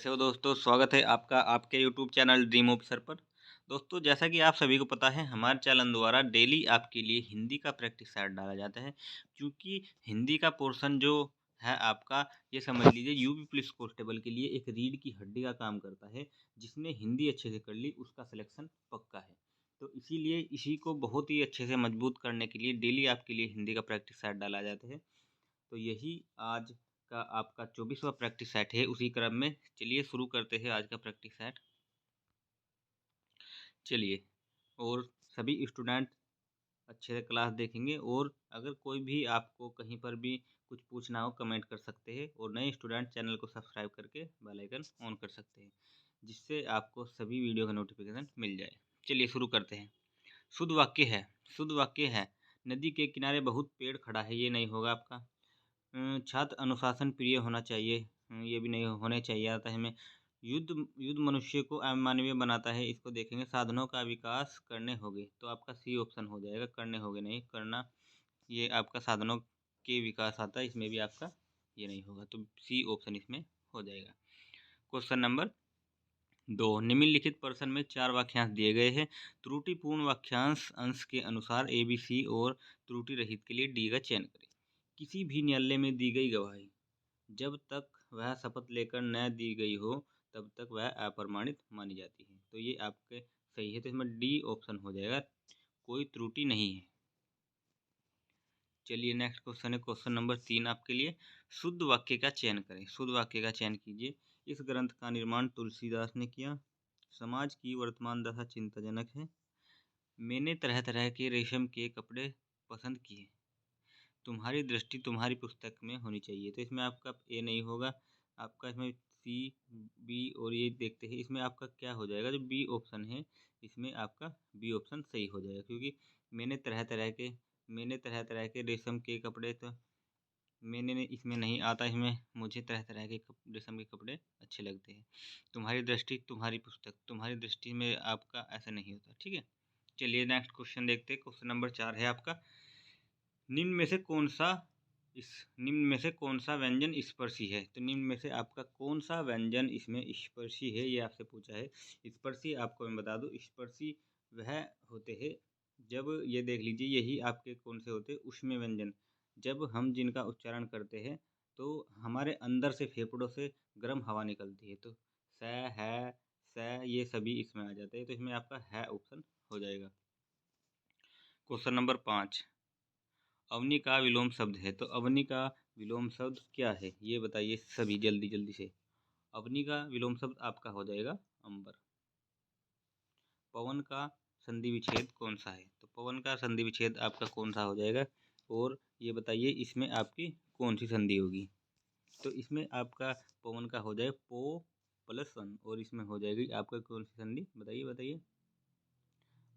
कैसे हो दोस्तों? स्वागत है आपका आपके यूट्यूब चैनल ड्रीम ऑफिसर पर। दोस्तों, जैसा कि आप सभी को पता है, हमारे चैनल द्वारा डेली आपके लिए हिंदी का प्रैक्टिस सेट डाला जाता है। क्योंकि हिंदी का पोर्शन जो है आपका, ये समझ लीजिए यूपी पुलिस कांस्टेबल के लिए एक रीढ़ की हड्डी का काम करता है। जिसने हिंदी अच्छे से कर ली उसका सिलेक्शन पक्का है। तो इसीलिए इसी को बहुत ही अच्छे से मजबूत करने के लिए डेली आपके लिए हिंदी का प्रैक्टिस सेट डाला जाता है। तो यही आज का आपका 24वां प्रैक्टिस सेट है। उसी क्रम में चलिए शुरू करते हैं आज का प्रैक्टिस सेट। चलिए, और सभी स्टूडेंट अच्छे से क्लास देखेंगे, और अगर कोई भी आपको कहीं पर भी कुछ पूछना हो कमेंट कर सकते हैं, और नए स्टूडेंट चैनल को सब्सक्राइब करके बेल आइकन ऑन कर सकते हैं, जिससे आपको सभी वीडियो का नोटिफिकेशन मिल जाए। चलिए शुरू करते हैं। शुद्ध वाक्य है। शुद्ध वाक्य है, नदी के किनारे बहुत पेड़ खड़ा है। ये नहीं होगा आपका। छात्र अनुशासन प्रिय होना चाहिए। ये भी नहीं होने चाहिए आता है हमें। युद्ध युद्ध मनुष्य को अमानवीय बनाता है। इसको देखेंगे। साधनों का विकास करने होंगे, तो आपका सी ऑप्शन हो जाएगा। करने होंगे नहीं, करना। ये आपका साधनों के विकास आता है, इसमें भी आपका ये नहीं होगा, तो सी ऑप्शन इसमें हो जाएगा। क्वेश्चन नंबर 2, निम्नलिखित प्रश्न में 4 वाक्यांश दिए गए हैं। त्रुटिपूर्ण वाक्यांश अंश के अनुसार ए बी सी और त्रुटि रहित के लिए डी का चयन करें। किसी भी न्यायालय में दी गई गवाही जब तक वह शपथ लेकर न दी गई हो तब तक वह अप्रमाणित मानी जाती है। तो ये आपके सही है, तो इसमें डी ऑप्शन हो जाएगा। कोई त्रुटि नहीं है। चलिए नेक्स्ट क्वेश्चन है, क्वेश्चन नंबर 3 आपके लिए। शुद्ध वाक्य का चयन करें। शुद्ध वाक्य का चयन कीजिए। इस ग्रंथ का निर्माण तुलसीदास ने किया। समाज की वर्तमान दशा चिंताजनक है। मैंने तरह तरह के रेशम के कपड़े पसंद किए। तुम्हारी दृष्टि तुम्हारी पुस्तक में होनी चाहिए। तो इसमें आपका ए नहीं होगा। आपका इसमें सी, बी और ये देखते हैं। इसमें आपका क्या हो जाएगा? जो बी ऑप्शन है, इसमें आपका बी ऑप्शन सही हो जाएगा। क्योंकि मैंने तरह तरह के मैंने तरह तरह के रेशम के कपड़े, तो मैंने इसमें नहीं आता। इसमें मुझे तरह तरह के रेशम के कपड़े अच्छे लगते हैं। तुम्हारी दृष्टि तुम्हारी पुस्तक, तुम्हारी दृष्टि में आपका ऐसा नहीं होता। ठीक है। चलिए नेक्स्ट क्वेश्चन देखते हैं। क्वेश्चन नंबर 4 है आपका। निम्न में से कौन सा इस निम्न में से कौन सा व्यंजन स्पर्शी है? तो निम्न में से आपका कौन सा व्यंजन इसमें स्पर्शी है, ये आपसे पूछा है। स्पर्शी आपको मैं बता दूं, स्पर्शी वह होते हैं जब, ये देख लीजिए, यही आपके कौन से होते हैं उष्म व्यंजन। जब हम जिनका उच्चारण करते हैं तो हमारे अंदर से फेफड़ों से गर्म हवा निकलती है। तो स, है, स, ये सभी इसमें आ जाते हैं। तो इसमें आपका है ऑप्शन हो जाएगा। क्वेश्चन नंबर 5, अवनी का विलोम शब्द है। तो अवनी का विलोम शब्द क्या है, ये बताइए सभी जल्दी जल्दी से। अवनी का विलोम शब्द आपका हो जाएगा अंबर। पवन का संधि विच्छेद कौन सा है? तो पवन का संधि विच्छेद आपका कौन सा हो जाएगा? और ये बताइए इसमें आपकी कौन सी संधि होगी? तो इसमें आपका पवन का हो जाएगा पो प्लस वन, और इसमें हो जाएगी आपका कौन सी संधि? बताइए बताइए।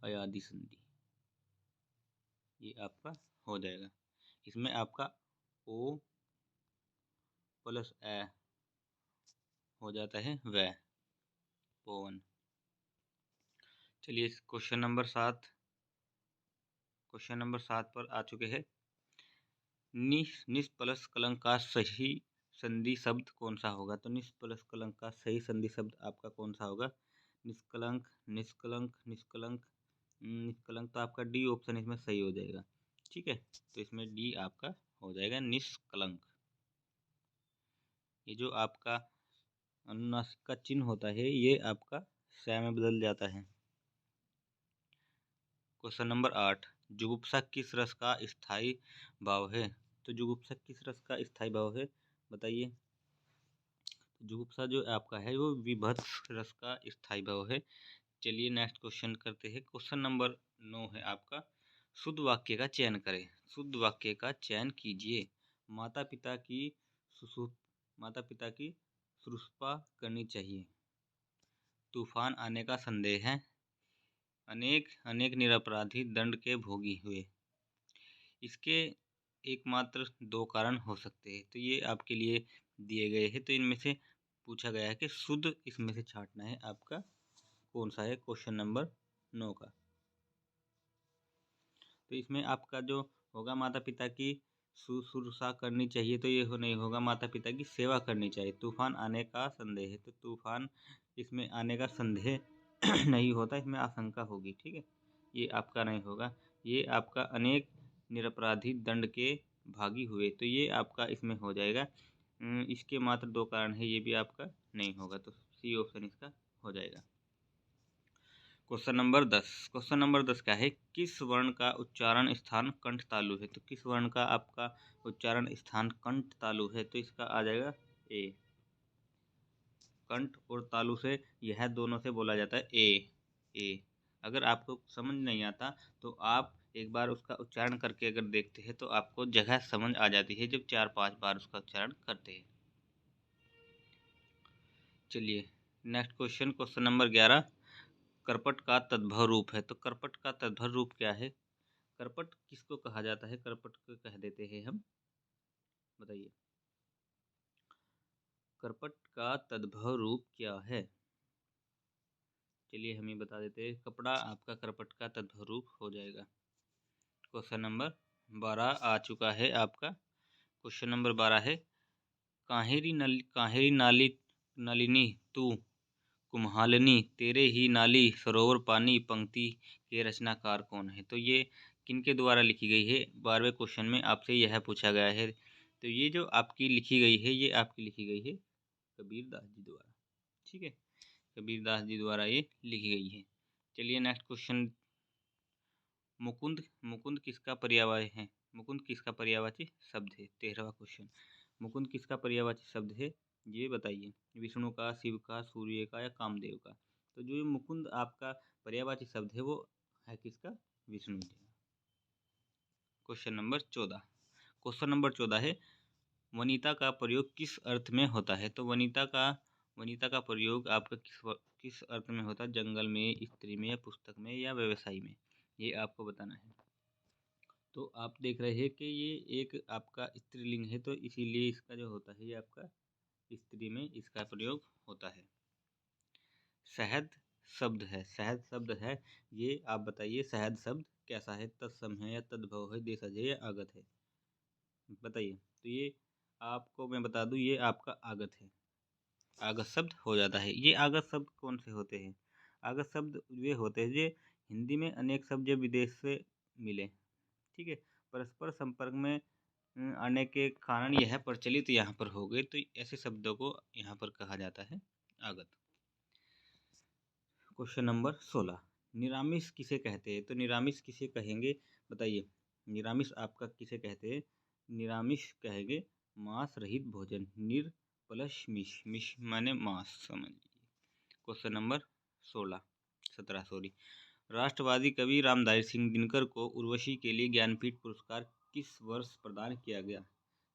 अयादि संधि, ये आपका हो जाएगा। इसमें आपका ओ प्लस ए हो जाता है वह, पवन। चलिए क्वेश्चन नंबर 7 पर आ चुके हैं। निस प्लस कलंक का सही संधि शब्द कौन सा होगा? तो निस प्लस कलंक का सही संधि शब्द आपका कौन सा होगा? निष्कलंक, निष्कलंक, निष्कलंक, निष्कलंक। तो आपका डी ऑप्शन इसमें सही हो जाएगा। ठीक है, तो इसमें डी आपका हो जाएगा निष्कलंक। ये जो आपका अनुनासिक का चिन्ह होता है, ये आपका स में बदल जाता है। क्वेश्चन नंबर 8, जुगुप्सा किस रस का स्थायी भाव है? तो जुगुप्सा किस रस का स्थायी भाव है, बताइए। जुगुप्सा जो आपका है वो विभत्स रस का स्थायी भाव है। चलिए नेक्स्ट क्वेश्चन करते हैं। क्वेश्चन नंबर 9 है आपका। शुद्ध वाक्य का चयन करें। शुद्ध वाक्य का चयन कीजिए। माता पिता की सुसु माता पिता की सुरक्षा करनी चाहिए। तूफान आने का संदेह है। अनेक अनेक निरपराधी दंड के भोगी हुए। इसके एकमात्र 2 कारण हो सकते हैं। तो ये आपके लिए दिए गए हैं। तो इनमें से पूछा गया है कि शुद्ध इसमें से छांटना है। आपका कौन सा है क्वेश्चन नंबर 9 का? तो इसमें आपका जो होगा, माता पिता की शुश्रूषा करनी चाहिए, तो ये नहीं होगा। माता पिता की सेवा करनी चाहिए। तूफान आने का संदेह है, तो तूफान इसमें आने का संदेह नहीं होता, इसमें आशंका होगी। ठीक है, ये आपका नहीं होगा। ये आपका अनेक निरपराधी दंड के भागी हुए, तो ये आपका इसमें हो जाएगा। इसके मात्र 2 कारण है, ये भी आपका नहीं होगा, तो सी ऑप्शन इसका हो जाएगा। Question number 10। क्वेश्चन नंबर 10 क्या है? किस वर्ण का उच्चारण स्थान कंठ तालु है? तो किस वर्ण का आपका उच्चारण स्थान कंठ तालु है? तो इसका आ जाएगा ए। कंठ और तालु से यह दोनों से बोला जाता है ए। अगर आपको समझ नहीं आता तो आप एक बार उसका उच्चारण करके अगर देखते हैं तो आपको जगह समझ आ जाती है, जब 4-5 बार उसका उच्चारण करते हैं। चलिए नेक्स्ट क्वेश्चन, क्वेश्चन नंबर 11। करपट का तद्भव रूप है। तो करपट का तद्भव रूप क्या है? करपट किसको कहा जाता है? करपट को कह देते हैं हम, बताइए करपट का तद्भव रूप क्या है? चलिए हम ये बता देते हैं, कपड़ा आपका करपट का तद्भव रूप हो जाएगा। क्वेश्चन नंबर 12 आ चुका है आपका। क्वेश्चन नंबर 12 है, काहेरी नाली नलिनी तू कुम्हालिनी तेरे ही नाली सरोवर पानी पंक्ति के रचनाकार कौन है? तो ये किनके द्वारा लिखी गई है? 12वें क्वेश्चन में आपसे यह पूछा गया है। तो ये जो आपकी लिखी गई है, ये आपकी लिखी गई है कबीरदास जी द्वारा। ठीक है, कबीरदास जी द्वारा ये लिखी गई है। चलिए नेक्स्ट क्वेश्चन, मुकुंद मुकुंद किसका पर्यायवाची है? मुकुंद किसका पर्यायवाची शब्द है? 13वां क्वेश्चन, मुकुंद किसका पर्यायवाची शब्द है, ये बताइए। विष्णु का, शिव का, सूर्य का या कामदेव का? तो जो ये मुकुंद आपका पर्यायवाची शब्द है वो है किसका? Vishnu ji. Question number 14। Question number 14 है, वनिता का प्रयोग किस अर्थ में होता है? तो वनिता का प्रयोग आपका किस अर्थ में होता है? जंगल में, स्त्री में या पुस्तक में या व्यवसाय में? ये आपको बताना है। तो आप देख रहे हैं कि ये एक आपका स्त्रीलिंग है, तो इसीलिए इसका जो होता है ये आपका स्त्री में इसका प्रयोग होता है। शहद शब्द है, शहद शब्द है, ये आप बताइए शहद शब्द कैसा है? तत्सम है या तद्भव है, देशज है या आगत है? बताइए। तो ये आपको मैं बता दूं, ये आपका आगत है, आगत शब्द हो जाता है। ये आगत शब्द कौन से होते हैं? आगत शब्द वे होते हैं जो हिंदी में अनेक शब्द जो विदेश से मिले, ठीक है, परस्पर संपर्क में आने के कारण यह प्रचलित यहाँ पर हो गए, तो ऐसे शब्दों को यहाँ पर कहा जाता है आगत। क्वेश्चन नंबर 16, निरामिष किसे कहते हैं? तो निरामिष किसे कहेंगे, बताइए। निरामिष आपका किसे कहते हैं? निरामिष कहेंगे मांस रहित भोजन। निर प्लस मिश, मिश माने मांस, समझ लीजिए। क्वेश्चन नंबर 17 सॉरी, राष्ट्रवादी कवि रामधारी सिंह दिनकर को उर्वशी के लिए ज्ञानपीठ पुरस्कार किस वर्ष प्रदान किया गया?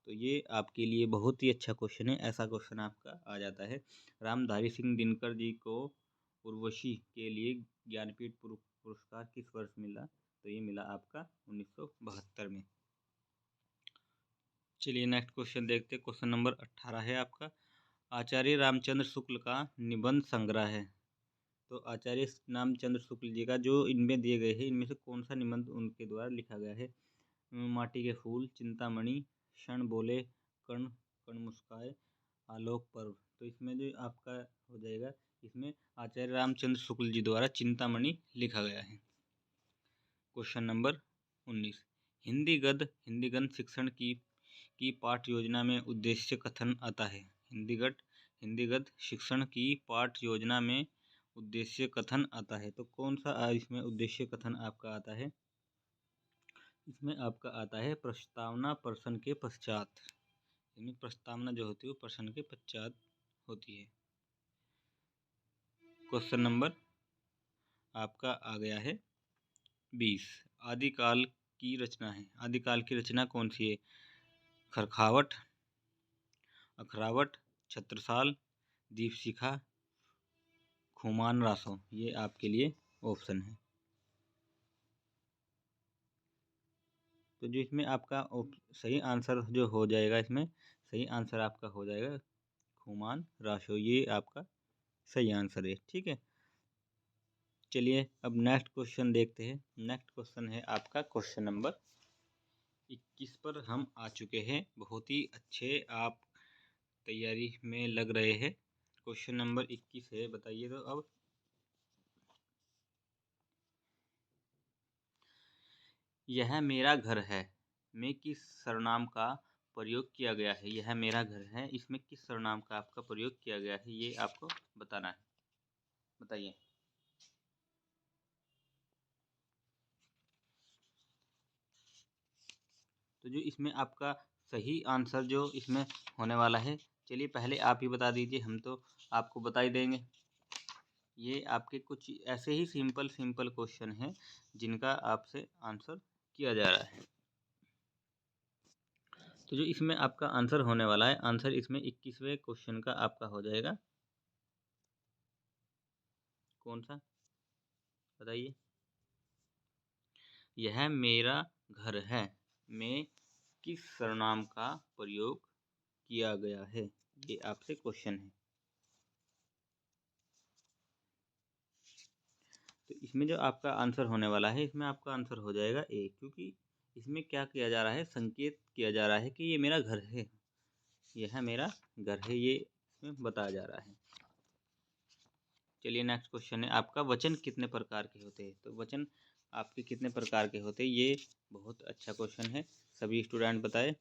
तो ये आपके लिए बहुत ही अच्छा क्वेश्चन है, ऐसा क्वेश्चन आपका आ जाता है। रामधारी सिंह दिनकर जी को उर्वशी के लिए ज्ञानपीठ पुरस्कार किस वर्ष मिला? तो ये मिला आपका 1972 में। चलिए नेक्स्ट क्वेश्चन देखते हैं। क्वेश्चन नंबर 18 है आपका, आचार्य रामचंद्र शुक्ल का निबंध संग्रह है। तो आचार्य रामचंद्र शुक्ल जी का जो इनमें दिए गए हैं, इनमें से कौन सा निबंध उनके द्वारा लिखा गया है? माटी के फूल, चिंतामणि, क्षण बोले, कर्ण कर्ण मुस्काए, आलोक पर्व। तो इसमें जो आपका हो जाएगा, इसमें आचार्य रामचंद्र शुक्ल जी द्वारा चिंतामणि लिखा गया है। क्वेश्चन नंबर 19, हिंदी गद्य शिक्षण की पाठ योजना में उद्देश्य कथन आता है। हिंदी गद्य शिक्षण की पाठ योजना में उद्देश्य कथन आता है। तो कौन सा इसमें उद्देश्य कथन आपका आता है? इसमें आपका आता है प्रस्तावना प्रश्न के पश्चात। इसमें प्रस्तावना जो होती है वो प्रश्न के पश्चात होती है। क्वेश्चन नंबर आपका आ गया है 20, आदिकाल की रचना है। आदिकाल की रचना कौन सी है? खरखावट, अखरावट, छत्रसाल, दीपशिखा, खुमान रासो। ये आपके लिए ऑप्शन है। तो जो इसमें आपका सही आंसर जो हो जाएगा, इसमें सही आंसर आपका हो जाएगा खुमान रासो, ये आपका सही आंसर है। ठीक है, चलिए अब नेक्स्ट क्वेश्चन देखते हैं। नेक्स्ट क्वेश्चन है आपका क्वेश्चन नंबर 21 पर हम आ चुके हैं। बहुत ही अच्छे आप तैयारी में लग रहे हैं। क्वेश्चन नंबर 21 है, बताइए तो अब। यह मेरा घर है में किस सर्वनाम का प्रयोग किया गया है। यह मेरा घर है, इसमें किस सर्वनाम का आपका प्रयोग किया गया है, ये आपको बताना है। बताइए। तो जो इसमें आपका सही आंसर जो इसमें होने वाला है, चलिए पहले आप ही बता दीजिए, हम तो आपको बता ही देंगे। ये आपके कुछ ऐसे ही सिंपल सिंपल क्वेश्चन हैं जिनका आपसे आंसर किया जा रहा है। तो जो इसमें आपका आंसर होने वाला है, आंसर इसमें 21वें क्वेश्चन का आपका हो जाएगा। कौन सा, बताइए। यह मेरा घर है में किस सर्वनाम का प्रयोग किया गया है, ये आपसे क्वेश्चन है। तो इसमें जो आपका आंसर होने वाला है, इसमें आपका आंसर हो जाएगा ए, क्योंकि इसमें क्या किया जा रहा है, संकेत किया जा रहा है कि ये मेरा घर है, यह मेरा घर है, ये इसमें बताया जा रहा है। चलिए नेक्स्ट क्वेश्चन है आपका, वचन कितने प्रकार के होते हैं। तो वचन आपके कितने प्रकार के होते हैं, ये बहुत अच्छा क्वेश्चन है, सभी स्टूडेंट बताए।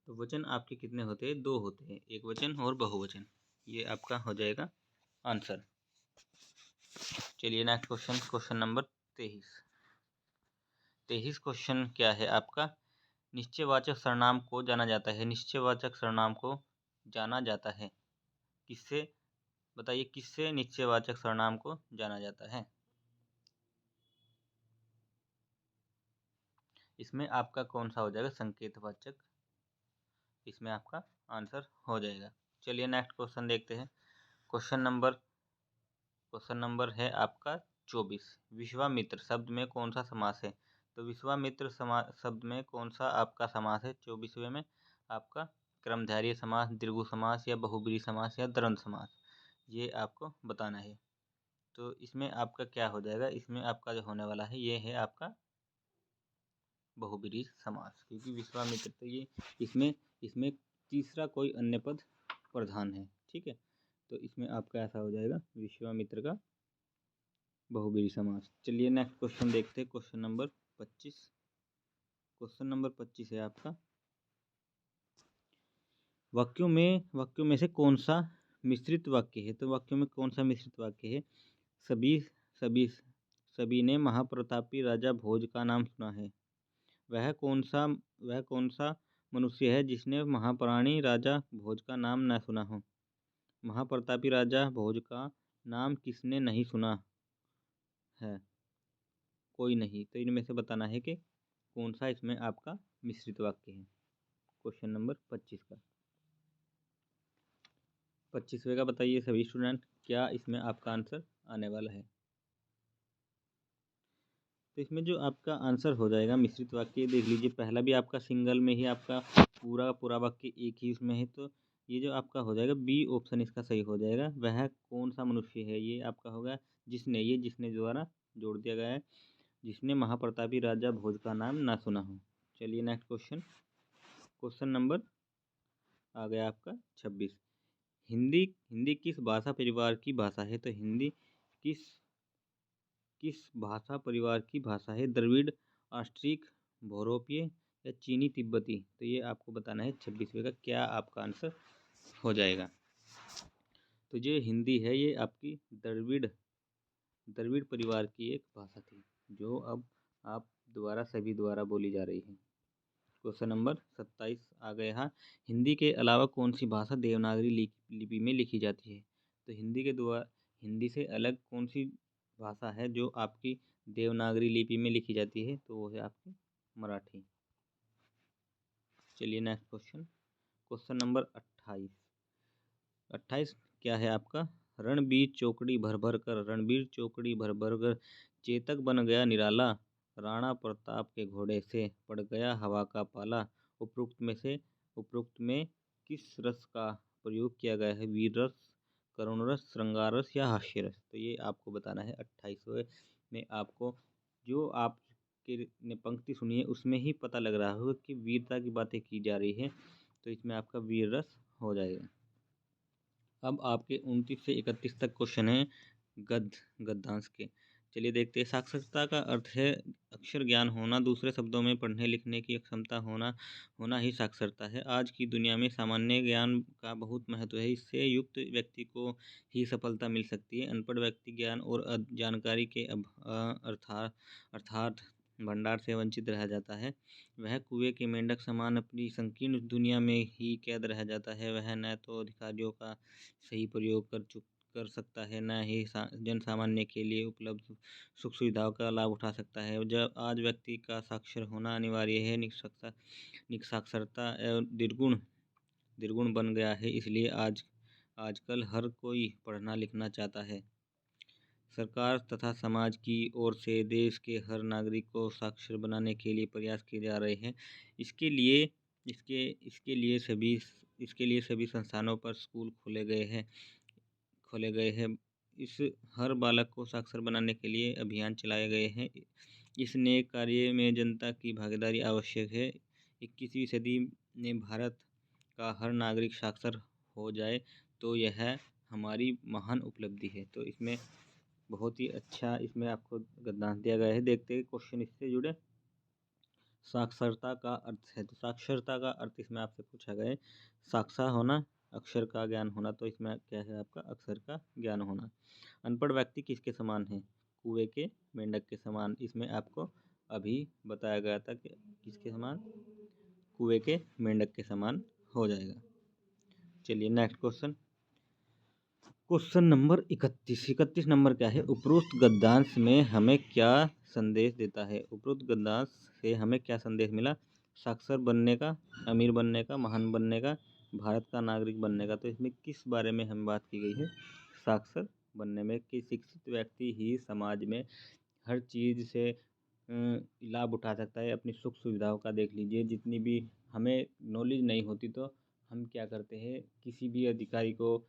तो वचन आपके कितने होते हैं, दो होते हैं, एक वचन और बहुवचन, ये आपका हो जाएगा आंसर। चलिए next question, question number 23 question क्या है आपका, निश्चयवाचक सर्वनाम को जाना जाता है। निश्चयवाचक सर्वनाम को जाना जाता है किससे, बताइए किससे निश्चयवाचक सर्वनाम को जाना जाता है। इसमें आपका कौन सा हो जाएगा, संकेतवाचक, इसमें आपका आंसर हो जाएगा। चलिए नेक्स्ट क्वेश्चन देखते हैं। क्वेश्चन नंबर है आपका 24, विश्वामित्र शब्द में कौन सा समास है। तो विश्वामित्र शब्द में कौन सा आपका समास है 24वें में, आपका कर्मधारय समास, द्विगु समास या बहुब्रीहि समास या द्वंद्व समास, ये आपको बताना है। तो इसमें आपका क्या हो जाएगा, इसमें आपका जो होने वाला है ये है आपका बहुब्रीहि समास, क्योंकि विश्वामित्र तो ये इसमें इसमें तीसरा कोई अन्य पद प्रधान है, ठीक है। तो इसमें आपका ऐसा हो जाएगा विश्वामित्र का बहुब्रीहि समास। चलिए नेक्स्ट क्वेश्चन देखते हैं, क्वेश्चन नंबर 25। क्वेश्चन नंबर 25 है आपका, वाक्यों में से कौन सा मिश्रित वाक्य है। तो वाक्यों में कौन सा मिश्रित वाक्य है, सभी सभी सभी ने महाप्रतापी राजा भोज का नाम सुना है। वह कौन सा मनुष्य है जिसने महाप्राणी राजा भोज का नाम न सुना हो। महाप्रतापी राजा भोज का नाम किसने नहीं सुना है, कोई नहीं। तो इनमें से बताना है कि कौन सा इसमें आपका मिश्रित वाक्य है। क्वेश्चन नंबर 25 का, 25वें का बताइए सभी स्टूडेंट, क्या इसमें आपका आंसर आने वाला है। तो इसमें जो आपका आंसर हो जाएगा मिश्रित वाक्य, देख लीजिए पहला भी आपका सिंगल में ही आपका पूरा पूरा वाक्य एक ही उसमें है, तो ये जो आपका हो जाएगा बी ऑप्शन इसका सही हो जाएगा। वह कौन सा मनुष्य है, ये आपका होगा जिसने, ये जिसने द्वारा जोड़ दिया गया है, जिसने महाप्रतापी राजा भोज का नाम ना सुना हो। चलिए नेक्स्ट क्वेश्चन, क्वेश्चन नंबर आ गया आपका 26, हिंदी हिंदी किस भाषा परिवार की भाषा है। तो हिंदी किस किस भाषा परिवार की भाषा है, द्रविड़, ऑस्ट्रिक, बहुरूपीय या चीनी तिब्बती। तो ये आपको बताना है 26वें का, क्या आपका आंसर हो जाएगा। तो ये हिंदी है, ये आपकी द्रविड़ द्रविड़ परिवार की एक भाषा थी, जो अब आप द्वारा सभी द्वारा बोली जा रही है। क्वेश्चन नंबर 27 आ गया है, हिंदी के अलावा कौन सी भाषा देवनागरी लिपि में लिखी जाती है। तो हिंदी से अलग कौन सी भाषा है जो आपकी देवनागरी लिपि में लिखी जाती है, तो वो है आपकी मराठी। चलिए नेक्स्ट क्वेश्चन, क्वेश्चन नंबर 28 क्या है आपका, रणबीर चौकड़ी भर भर कर, रणबीर चौकड़ी भर भर कर चेतक बन गया निराला, राणा प्रताप के घोड़े से पड़ गया हवा का पाला। उपरोक्त में किस रस का प्रयोग किया गया है, वीर रस, करुण रस, श्रृंगार रस या हास्य रस। तो ये आपको बताना है 28वें में आपको जो आपके ने पंक्ति सुनी है उसमें ही पता लग रहा होगा कि वीरता की बातें की जा रही है, तो इसमें आपका वीर रस हो जाएगा। अब आपके 29 से 31 तक क्वेश्चन है गद्यांश के। चलिए देखते हैं। साक्षरता का अर्थ है अक्षर ज्ञान होना, दूसरे शब्दों में पढ़ने लिखने की क्षमता होना ही साक्षरता है। आज की दुनिया में सामान्य ज्ञान का बहुत महत्व है। इससे युक्त व्यक्ति को ही सफलता मिल सकती है। अनपढ़ व्यक्ति ज्ञान और जानकारी के अर्थात भंडार से वंचित रह जाता है। वह कुएं के मेंढक समान अपनी संकीर्ण दुनिया में ही कैद रह जाता है। वह न तो अधिकारियों का सही प्रयोग कर सकता है, न ही जन सामान्य के लिए उपलब्ध सुख सुविधाओं का लाभ उठा सकता है। जब आज व्यक्ति का साक्षर होना अनिवार्य है, निरक्षरता एवं निर्गुण बन गया है। इसलिए आजकल हर कोई पढ़ना लिखना चाहता है। सरकार तथा समाज की ओर से देश के हर नागरिक को साक्षर बनाने के लिए प्रयास किए जा रहे हैं। इसके लिए सभी संस्थानों पर स्कूल खोले गए हैं। इस हर बालक को साक्षर बनाने के लिए अभियान चलाए गए हैं। इस नए कार्य में जनता की भागीदारी आवश्यक है। 21वीं सदी में भारत का हर नागरिक साक्षर हो जाए तो यह हमारी महान उपलब्धि है। तो इसमें बहुत ही अच्छा इसमें आपको गद्यांश दिया गया है। देखते हैं क्वेश्चन इससे जुड़े। साक्षरता का अर्थ है, तो साक्षरता का अर्थ इसमें आपसे पूछा गया है साक्षा होना, अक्षर का ज्ञान होना। तो इसमें क्या है आपका अक्षर का ज्ञान होना। अनपढ़ व्यक्ति किसके समान है? कुएं के मेंढक के समान। इसमें आपको अभी बताया गया था कि किसके समान, कुएं के मेंढक के समान हो जाएगा। चलिए next question, question number 31 number क्या है? उपरोक्त गद्यांश में हमें क्या संदेश देता है? उपरोक्त गद्यांश से हमें क्या संदेश मिला? साक्षर बनने का, अमीर बनने का, महान बनने का, भारत का नागरिक बनने का। तो इसमें किस बारे में हम बात की गई है? साक्षर बनने में कि शिक्षित व्यक्ति ही समाज में हर चीज़ से लाभ उठा सकता है। अपनी सुख सुविधाओं का देख लीजिए, जितनी भी हमें नॉलेज नहीं होती तो हम क्या करते हैं, किसी भी अधिकारी को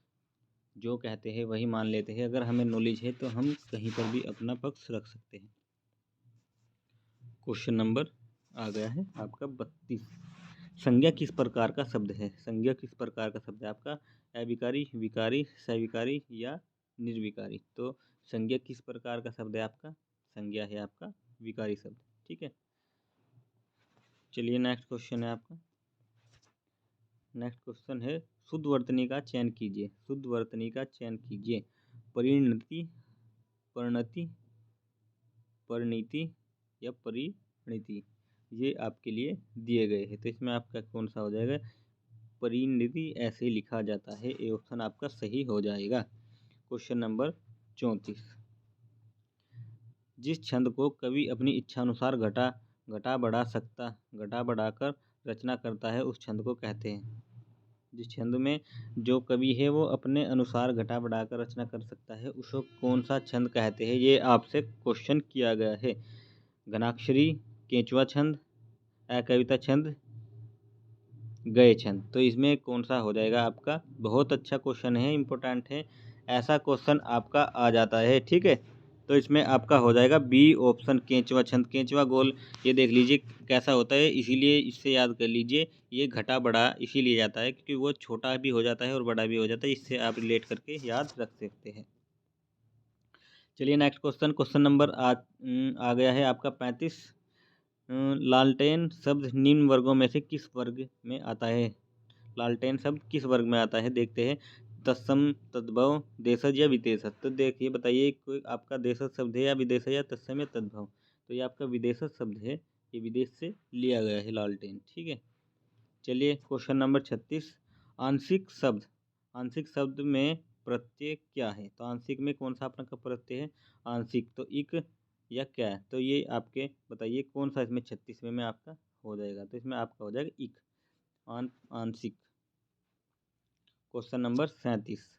जो कहते हैं वही मान लेते हैं। अगर हमें नॉलेज है तो हम कहीं पर भी अपना पक्ष रख सकते हैं। क्वेश्चन नंबर आ गया है आपका 32। संज्ञा किस प्रकार का शब्द है? संज्ञा किस प्रकार का शब्द है आपका? अविकारी, विकारी, सविकारी या निर्विकारी। तो संज्ञा किस प्रकार का शब्द है आपका? संज्ञा है आपका विकारी शब्द। ठीक है, चलिए नेक्स्ट क्वेश्चन है आपका। नेक्स्ट क्वेश्चन है शुद्ध वर्तनी का चयन कीजिए। शुद्ध वर्तनी का चयन कीजिए। परिणति, परिणति, परिणति या परिणति, ये आपके लिए दिए गए हैं। तो इसमें आपका कौन सा हो जाएगा? परिणति ऐसे लिखा जाता है। ये ऑप्शन आपका सही हो जाएगा। Question number 34। जिस छंद को कवि अपनी इच्छानुसार घटा बढ़ाकर रचना करता है उस छंद को कहते हैं। जिस छंद में जो कवि है वो अपने अनुसार घटा बढ़ाकर रचना कर सकता है उसको कौन सा छंद कहते हैं? ये आपसे क्वेश्चन किया गया है। घनाक्षरी, केंचुआ छंद, अकविता छंद, गए छंद। तो इसमें कौन सा हो जाएगा आपका? बहुत अच्छा क्वेश्चन है, इम्पोर्टेंट है, ऐसा क्वेश्चन आपका आ जाता है। ठीक है, तो इसमें आपका हो जाएगा बी ऑप्शन, केंचुआ छंद। केंचुआ गोल ये देख लीजिए कैसा होता है, इसीलिए इससे याद कर लीजिए। ये घटा बड़ा इसीलिए जाता है क्योंकि वो छोटा भी हो जाता है और बड़ा भी हो जाता है। इससे आप रिलेट करके याद रख सकते हैं। चलिए नेक्स्ट क्वेश्चन। क्वेश्चन नंबर आ गया है आपका 35। लालटेन शब्द निम्न वर्गों में से किस वर्ग में आता है? लालटेन शब्द किस वर्ग में आता है? देखते हैं। तत्सम, तद्भव, देशज या विदेशज। तो देखिए बताइए कोई आपका देशज शब्द है या विदेशज या तत्सम या तद्भव। तो ये आपका विदेशज शब्द है, ये विदेश से लिया गया है लालटेन। ठीक है, चलिए क्वेश्चन नंबर 36। आंशिक शब्द, आंशिक शब्द में प्रत्यय क्या है? तो आंशिक में कौन सा अपना का प्रत्यय है? आंशिक, तो इक या क्या है? तो ये आपके बताइए कौन सा इसमें 36वें में आपका हो जाएगा? तो इसमें आपका हो जाएगा इक, आंशिक। Question number 37।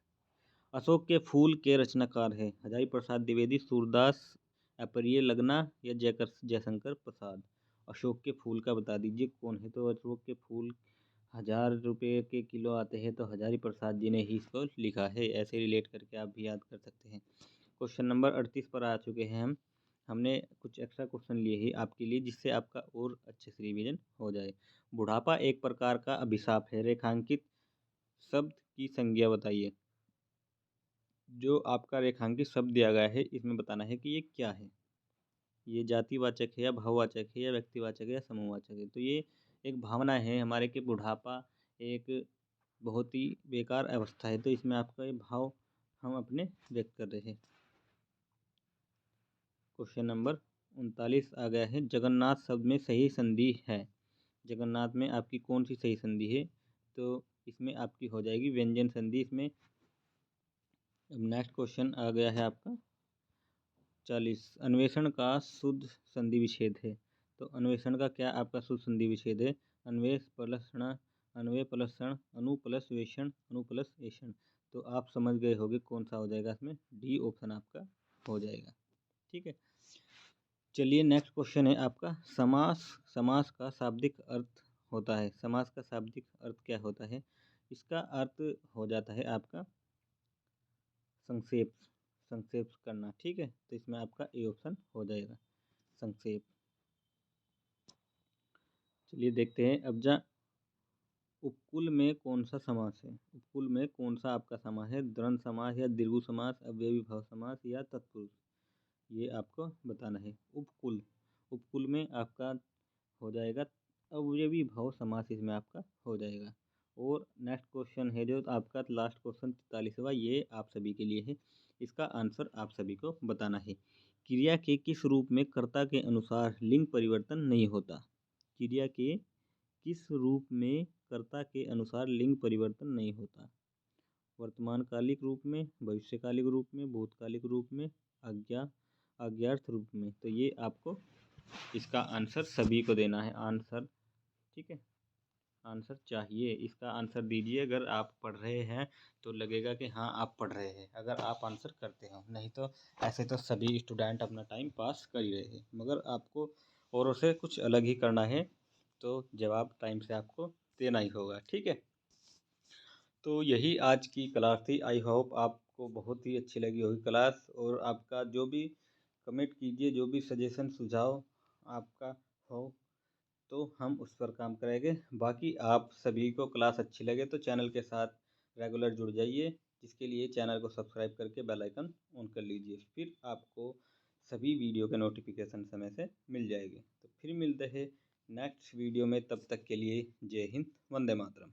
अशोक के फूल के रचनाकार है? हजारी प्रसाद द्विवेदी, सूरदास, अप्रिय लगना या जयशंकर प्रसाद। अशोक के फूल का बता दीजिए कौन है? तो अशोक के फूल 1000 रुपये के किलो आते हैं, तो हजारी प्रसाद जी ने ही इसको लिखा है। ऐसे रिलेट करके आप भी याद कर सकते हैं। क्वेश्चन नंबर 38 पर आ चुके हैं हम। हमने कुछ एक्स्ट्रा क्वेश्चन लिए ही आपके लिए, जिससे आपका और अच्छे से रिवीजन हो जाए। बुढ़ापा एक प्रकार का अभिशाप है। रेखांकित शब्द की संज्ञा बताइए। जो आपका रेखांकित शब्द दिया गया है, इसमें बताना है कि ये क्या है। ये जातिवाचक है या भाववाचक है या व्यक्तिवाचक है या समूहवाचक है। तो ये एक भावना है हमारे कि बुढ़ापा एक बहुत ही बेकार अवस्था है, तो इसमें आपका ये भाव हम अपने व्यक्त कर रहे हैं। क्वेश्चन नंबर 39 आ गया है। जगन्नाथ शब्द में सही संधि है। जगन्नाथ में आपकी कौन सी सही संधि है? तो इसमें आपकी हो जाएगी व्यंजन संधि इसमें। अब नेक्स्ट क्वेश्चन आ गया है आपका 40। अन्वेषण का शुद्ध संधि विच्छेद है। तो अन्वेषण का क्या आपका शुद्ध संधि विच्छेद है? अन्वेष प्लस अन्वय प्लस षण, अनु प्लस वेषण, अनु प्लस ऐषण। तो आप समझ गए होंगे कौन सा हो जाएगा इसमें। डी ऑप्शन आपका हो जाएगा। ठीक है, चलिए नेक्स्ट क्वेश्चन है आपका समास। समास का शाब्दिक अर्थ होता है। समास का शाब्दिक अर्थ क्या होता है? इसका अर्थ हो जाता है आपका संक्षेप, संक्षेप करना। ठीक है, तो इसमें आपका ए ऑप्शन हो जाएगा, संक्षेप। चलिए देखते हैं अब उपकुल में कौन सा समास है। उपकुल में कौन सा आपका समास है? द्वंद्व समास या द्विगु समास, अव्ययी भाव समास या तत्पुरुष, ये आपको बताना है। उपकुल, उपकुल में आपका हो जाएगा अव्ययी भाव समास, इसमें आपका हो जाएगा। और नेक्स्ट क्वेश्चन है जो आपका लास्ट क्वेश्चन 43वां, ये आप सभी के लिए है। इसका आंसर आप सभी को बताना है। क्रिया के किस रूप में कर्ता के अनुसार लिंग परिवर्तन नहीं होता? क्रिया के किस रूप में कर्ता के अनुसार लिंग परिवर्तन नहीं होता? वर्तमानकालिक रूप में, भविष्यकालिक रूप में, भूतकालिक रूप में, अज्ञार्थ रूप में। तो ये आपको इसका आंसर सभी को देना है आंसर। ठीक है, आंसर चाहिए, इसका आंसर दीजिए। अगर आप पढ़ रहे हैं तो लगेगा कि हाँ आप पढ़ रहे हैं, अगर आप आंसर करते हो। नहीं तो ऐसे तो सभी स्टूडेंट अपना टाइम पास कर ही रहे हैं, मगर आपको औरों से कुछ अलग ही करना है, तो जवाब टाइम से आपको देना ही होगा। ठीक है, तो यही आज की क्लास थी। आई होप आपको बहुत ही अच्छी लगी होगी क्लास। और आपका जो भी कमेंट कीजिए, जो भी सजेशन सुझाव आपका हो, तो हम उस पर काम करेंगे। बाकी आप सभी को क्लास अच्छी लगे तो चैनल के साथ रेगुलर जुड़ जाइए, जिसके लिए चैनल को सब्सक्राइब करके बेल आइकन ऑन कर लीजिए। फिर आपको सभी वीडियो के नोटिफिकेशन समय से मिल जाएगी। तो फिर मिलते हैं नेक्स्ट वीडियो में, तब तक के लिए जय हिंद, वंदे मातरम।